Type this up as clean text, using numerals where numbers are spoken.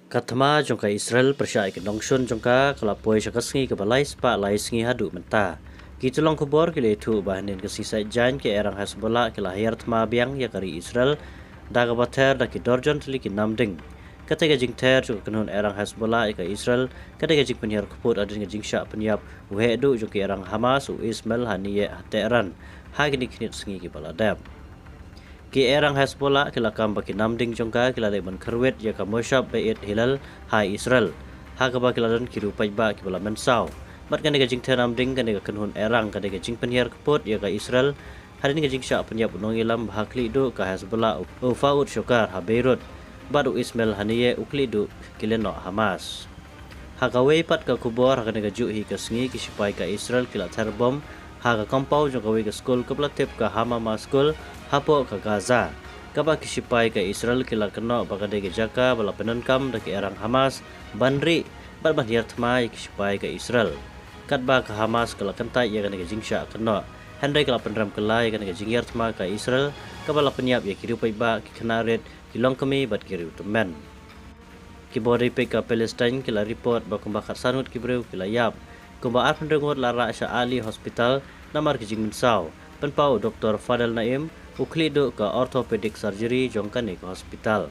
Katama jongka Israel persya ke nongshun jongka kelapoi syakasngi ke balai spa lai sngi hadu menta. Kitulong kubor kile itu bahanin ke sisa jan ke erang Hezbollah ke lahir tma biang ya kari Israel daga bater da ki dorjon tili ki namding. Kata gajing ter juga kenun erang Hezbollah ke Israel kata gajing penyiar kuput adin gajing syak penyiap uhedu jongki erang Hamas u Ismail haniye hateran hagini kinit sngi ki baladab. Ki erang Hezbollah kila kam baki namding jongka kila leban kerwet ya ka moshab bait hilal hai Israel ha ka ba kila dan kiru pajba ki bala mensau mat kan ga jing ter namding kan ga kenhun erang kan ga jing penhiar kepot ya ka Israel hari ni ga jing syak penyap unong ilam bahakli do ka Hezbollah u faud syukar ha Beirut baru Ismail haniye ukli do kileno Hamas ha ka wei pat ka kubor ha kan ga ju hi ka sngi ki sipai ka Israel kila terbom ha ka kompau jong ka wei ka skul ka blatep ka Hamama skul hapo ka Gaza. Kapa kisipai ka Israel kila kena bakade ke jaka bala penankam da ke erang Hamas banri bat banhiar tmai kisipai ka Israel. Katba ka Hamas kala kentai ya kana ke jingsha kena. Handai kala penram kala ya kana ke jingyar tma ka Israel kabala penyap ya kiru paiba ki kenaret kilong kami bat kiru temen. Ki bori pe ka Palestine kila report ba kumbakar sanut ki breu kila yap. Kumba arpan rengot lara Asha Ali Hospital namar ki jing mensau. Penpau Dr. Fadel Naim ukli do ka orthopedic surgery jongkani ke hospital.